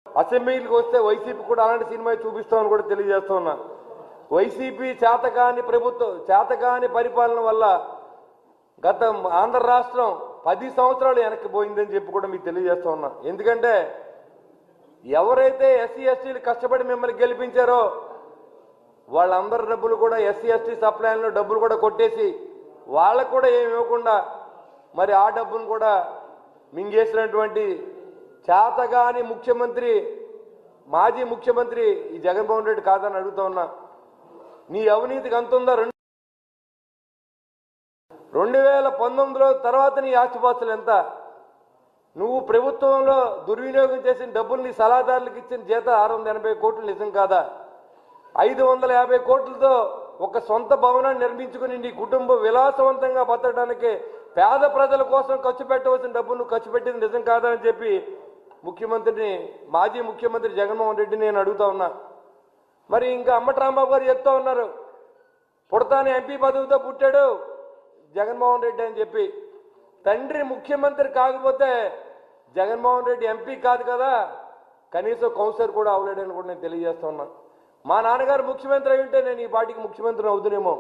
అసెంబ్లీకి వస్తే వైసీపీ కూడా అలాంటి సినిమా చూపిస్తామని కూడా తెలియజేస్తా ఉన్నా. వైసీపీ చేతకాని ప్రభుత్వం, చేతకాని పరిపాలన వల్ల గత ఆంధ్ర రాష్ట్రం 10 సంవత్సరాలు వెనక్కి పోయిందని చెప్పి కూడా మీకు తెలియజేస్తా ఉన్నా. ఎందుకంటే ఎవరైతే ఎస్సీ ఎస్టీలు కష్టపడి మిమ్మల్ని గెలిపించారో వాళ్ళందరి డబ్బులు కూడా ఎస్సీ ఎస్టీ సప్లైన్లో డబ్బులు కూడా కొట్టేసి వాళ్ళకు కూడా ఏమి ఇవ్వకుండా మరి ఆ డబ్బును కూడా మింగేసినటువంటి చేతగాని ముఖ్యమంత్రి, మాజీ ముఖ్యమంత్రి ఈ జగన్మోహన్ రెడ్డి కాదని అడుగుతా ఉన్నా. నీ అవినీతికి అంతుందా? 2019లో తర్వాత నీ ఆస్తిపాస్తులు ఎంత? నువ్వు ప్రభుత్వంలో దుర్వినియోగం చేసిన డబ్బులు నీ సలహాదారులకు ఇచ్చిన జీతం 680 కోట్లు నిజం కాదా? 550 కోట్లతో ఒక సొంత భవనాన్ని నిర్మించుకుని నీ కుటుంబం విలాసవంతంగా బతకడానికి పేద ప్రజల కోసం ఖర్చు పెట్టవలసిన డబ్బును ఖర్చు పెట్టింది నిజం కాదా అని చెప్పి ముఖ్యమంత్రిని, మాజీ ముఖ్యమంత్రి జగన్మోహన్ రెడ్డిని నేను అడుగుతా ఉన్నా. మరి ఇంకా అంబటి రాంబాబు గారు చెప్తా ఉన్నారు, పుడతానే ఎంపీ పదవితో పుట్టాడు జగన్మోహన్ రెడ్డి అని చెప్పి. తండ్రి ముఖ్యమంత్రి కాకపోతే జగన్మోహన్ రెడ్డి ఎంపీ కాదు కదా, కనీసం కౌన్సిలర్ కూడా అవలేడని కూడా నేను తెలియజేస్తా ఉన్నా. మా నాన్నగారు ముఖ్యమంత్రి అయి ఉంటే నేను ఈ పార్టీకి ముఖ్యమంత్రిని అవుతునేమో.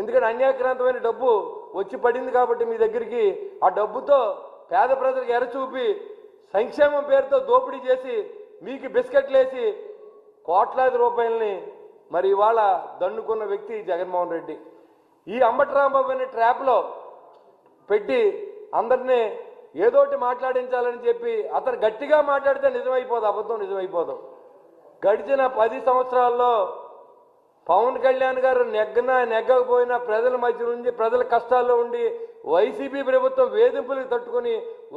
ఎందుకంటే అన్యాక్రాంతమైన డబ్బు వచ్చి పడింది కాబట్టి మీ దగ్గరికి, ఆ డబ్బుతో పేద ప్రజలకు ఎరచూపి సంక్షేమం పేరుతో దోపిడీ చేసి మీకు బిస్కెట్లు వేసి కోట్లాది రూపాయలని మరి ఇవాళ దండుకున్న వ్యక్తి జగన్మోహన్ రెడ్డి. ఈ అంబటి రాంబాబు అనే ట్రాప్లో పెట్టి అందరినీ ఏదోటి మాట్లాడించాలని చెప్పి అతను గట్టిగా మాట్లాడితే నిజమైపోదు, అబద్ధం నిజమైపోదు. గడిచిన 10 సంవత్సరాల్లో పవన్ కళ్యాణ్ గారు నెగ్గకపోయినా ప్రజల మధ్య నుంచి, ప్రజల కష్టాల్లో ఉండి వైసీపీ ప్రభుత్వం వేధింపులకు తట్టుకొని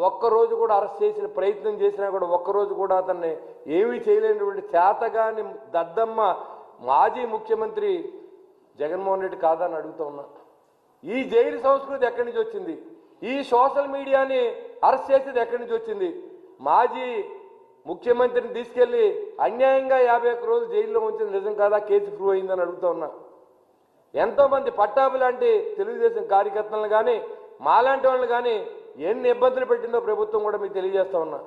ఒక్కరోజు కూడా అరెస్ట్ చేసిన ప్రయత్నం చేసినా కూడా ఒక్కరోజు కూడా అతన్ని ఏమీ చేయలేనటువంటి చేతగాని దద్దమ్మ మాజీ ముఖ్యమంత్రి జగన్మోహన్ రెడ్డి కాదని అడుగుతూ ఉన్నా. ఈ జైలు సంస్కృతి ఎక్కడి నుంచి వచ్చింది? ఈ సోషల్ మీడియాని అరెస్ట్ చేసేది ఎక్కడి నుంచి వచ్చింది? మాజీ ముఖ్యమంత్రిని తీసుకెళ్లి అన్యాయంగా 51 రోజులు జైల్లో ఉంచింది నిజం కాదా? కేసు ప్రూవ్ అయిందని అడుగుతూ ఉన్నా. ఎంతోమంది పట్టాభి లాంటి తెలుగుదేశం కార్యకర్తలను కానీ మాలాంటి వాళ్ళని కానీ ఎన్ని ఇబ్బందులు పెట్టిందో ప్రభుత్వం కూడా మీకు తెలియజేస్తా ఉన్నా.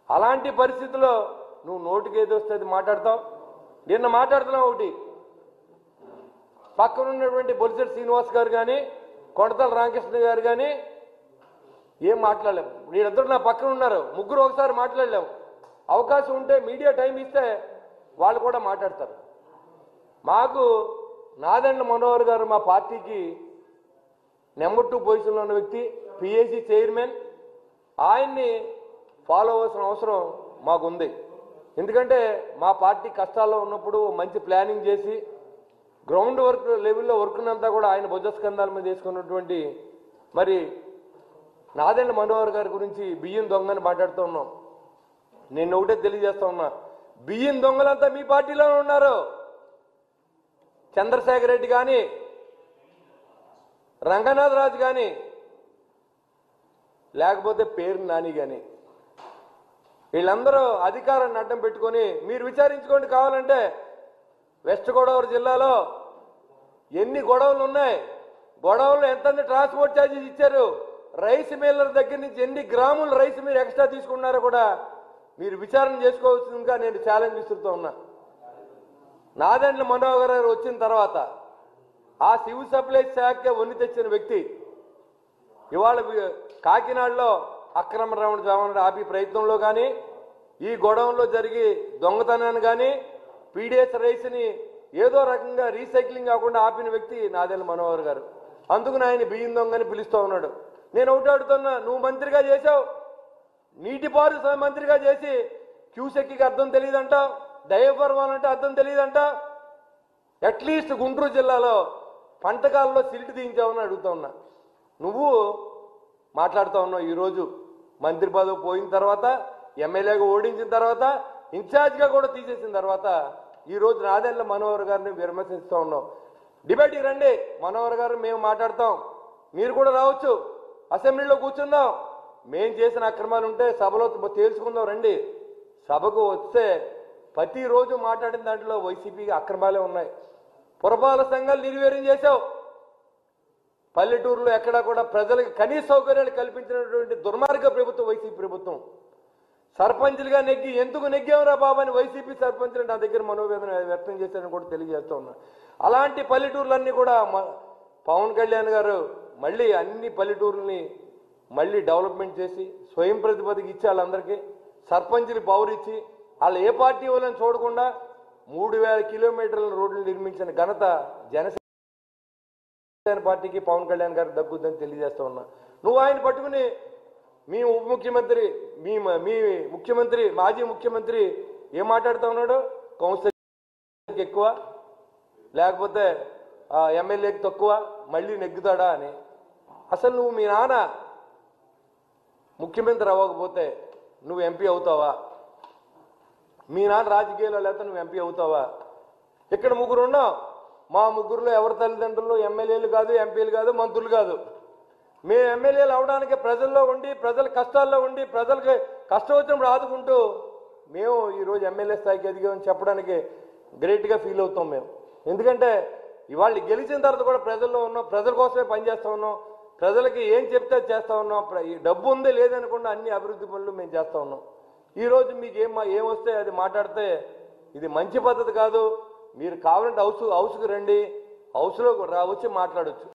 అలాంటి పరిస్థితుల్లో నువ్వు నోటికి ఏదో వస్తే అది మాట్లాడతావు. నిన్న మాట్లాడుతున్నావు ఒకటి, పక్కన ఉన్నటువంటి బొలిశెట్టి శ్రీనివాస్ గారు కానీ కొడతల రామకృష్ణ గారు కానీ ఏం మాట్లాడలేము. వీళ్ళిద్దరు నా పక్కన ఉన్నారు, ముగ్గురు ఒకసారి మాట్లాడలేము. అవకాశం ఉంటే మీడియా టైం ఇస్తే వాళ్ళు కూడా మాట్లాడతారు. మాకు నాదెండ్ల మనోహర్ గారు మా పార్టీకి నెంబర్ 2 పొజిషన్లో ఉన్న వ్యక్తి, పిఏసీ చైర్మన్. ఆయన్ని ఫాలో అవ్వాల్సిన అవసరం మాకుంది. ఎందుకంటే మా పార్టీ కష్టాల్లో ఉన్నప్పుడు మంచి ప్లానింగ్ చేసి గ్రౌండ్ వర్క్ లెవెల్లో వర్క్నంతా కూడా ఆయన భుజస్కంధాల మీద వేసుకున్నటువంటి మరి నాదెండ్ల మనోహర్ గారి గురించి బియ్యం దొంగని మాట్లాడుతూ ఉన్నాం. నేను ఒకటే తెలియజేస్తా ఉన్నా, బియ్యం దొంగలంతా మీ పార్టీలోనే ఉన్నారు. చంద్రశేఖర్ రెడ్డి కానీ, రంగనాథరాజు కానీ, లేకపోతే పేరు నాని కానీ, వీళ్ళందరూ అధికారాన్ని అడ్డం పెట్టుకొని మీరు విచారించుకోండి. కావాలంటే వెస్ట్ గోదావరి జిల్లాలో ఎన్ని గొడవలు ఉన్నాయి, గొడవలు ఎంత ట్రాన్స్పోర్ట్ ఛార్జెస్ ఇచ్చారు, రైస్ మిల్లర్ దగ్గర నుంచి ఎన్ని గ్రాముల రైస్ మీరు ఎక్స్ట్రా తీసుకున్నారో కూడా మీరు విచారణ చేసుకోవాల్సిందిగా నేను ఛాలెంజ్ ఇస్తుతూ ఉన్నా. నాదెండ్ల మనోహర్ గారు వచ్చిన తర్వాత ఆ సివిల్ సప్లై శాఖ వన్ని తెచ్చిన వ్యక్తి ఇవాళ కాకినాడలో అక్రమ రవాణా ఆపి ప్రయత్నంలో కానీ, ఈ గొడవల్లో జరిగి దొంగతనాన్ని కానీ, పీడిఎస్ రైస్ని ఏదో రకంగా రీసైక్లింగ్ కాకుండా ఆపిన వ్యక్తి నాదెండ్ల మనోహర్ గారు. అందుకు ఆయన బియ్యం దొంగని పిలుస్తూ ఉన్నాడు. నేను ఒకటి అడుగుతున్నా, నువ్వు మంత్రిగా చేసావు, నీటిపారుదల మంత్రిగా చేసి క్యూసెక్కి అర్థం తెలియదంట, డయఫర్వాల్ అంటే అర్థం తెలియదంట. అట్లీస్ట్ గుంటూరు జిల్లాలో పంటకాలలో సిల్ట్ తీయించావని అడుగుతా ఉన్నా. నువ్వు మాట్లాడుతూ ఉన్నావు. ఈరోజు మంత్రి పదవి పోయిన తర్వాత, ఎమ్మెల్యేగా ఓడించిన తర్వాత, ఇన్ఛార్జ్గా కూడా తీసేసిన తర్వాత ఈరోజు నాదెండ్ల మనోహర్ గారిని విమర్శిస్తూ ఉన్నావు. డిబేట్కి రండి మనోహర్ గారు, మేము మాట్లాడతాం, మీరు కూడా రావచ్చు, అసెంబ్లీలో కూర్చుందాం. మేం చేసిన అక్రమాలు ఉంటే సభలో తేల్చుకుందాం రండి. సభకు వస్తే ప్రతిరోజు మాట్లాడిన దాంట్లో వైసీపీ అక్రమాలే ఉన్నాయి. పురపాలక సంఘాలు నిర్వీర్యం చేశావు. పల్లెటూరులో ఎక్కడా కూడా ప్రజలకు కనీస సౌకర్యాలు కల్పించినటువంటి దుర్మార్గ ప్రభుత్వం వైసీపీ ప్రభుత్వం. సర్పంచ్లుగా నెగ్గి ఎందుకు నెగ్గావురా బాబు అని వైసీపీ సర్పంచ్లు నా దగ్గర మనోవేదన వ్యక్తం చేశారని కూడా తెలియజేస్తా ఉన్నా. అలాంటి పల్లెటూర్లన్నీ కూడా పవన్ కళ్యాణ్ గారు మళ్ళీ అన్ని పల్లెటూర్లని మళ్ళీ డెవలప్మెంట్ చేసి స్వయం ప్రతిపదికి ఇచ్చి వాళ్ళందరికీ సర్పంచ్లు పవర్ ఇచ్చి వాళ్ళు ఏ పార్టీ వాళ్ళని చూడకుండా 3000 కిలోమీటర్ల రోడ్లు నిర్మించిన ఘనత జనసేన పార్టీకి పవన్ కళ్యాణ్ గారికి దక్కుద్దని తెలియజేస్తా ఉన్నా. నువ్వు ఆయన పట్టుకుని మీ ఉప ముఖ్యమంత్రి మీ ముఖ్యమంత్రి మాజీ ముఖ్యమంత్రి ఏం మాట్లాడుతూ ఉన్నాడు, కౌన్సిలర్కి ఎక్కువ లేకపోతే ఎమ్మెల్యేకి తక్కువ మళ్ళీ నెగ్గుతాడా అని. అసలు నువ్వు మీ నాన్న ముఖ్యమంత్రి అవ్వకపోతే నువ్వు ఎంపీ అవుతావా? మీ నాన్న రాజకీయాల్లో లేకపోతే నువ్వు ఎంపీ అవుతావా? ఇక్కడ ముగ్గురు ఉన్నాం. మా ముగ్గురులో ఎవరి తల్లిదండ్రులు ఎమ్మెల్యేలు కాదు, ఎంపీలు కాదు, మంత్రులు కాదు. మేము ఎమ్మెల్యేలు అవడానికి ప్రజల్లో ఉండి ప్రజల కష్టాల్లో ఉండి ప్రజలకి కష్టం వచ్చినప్పుడు ఆదుకుంటూ మేము ఈరోజు ఎమ్మెల్యే స్థాయికి ఎదిగామని చెప్పడానికి గ్రేట్గా ఫీల్ అవుతాం మేము. ఎందుకంటే ఇవాళ గెలిచిన తర్వాత కూడా ప్రజల్లో ఉన్నాం, ప్రజల కోసమే పనిచేస్తూ ఉన్నాం, ప్రజలకి ఏం చెప్తే చేస్తూ ఉన్నాం. ఈ డబ్బు ఉందే లేదనకుండా అన్ని అభివృద్ధి పనులు మేము చేస్తూ ఉన్నాం. ఈరోజు మీకు ఏం వస్తే అది మాట్లాడితే ఇది మంచి పద్ధతి కాదు. మీరు కావాలంటే హౌస్కి రండి, హౌస్లో వచ్చి మాట్లాడచ్చు.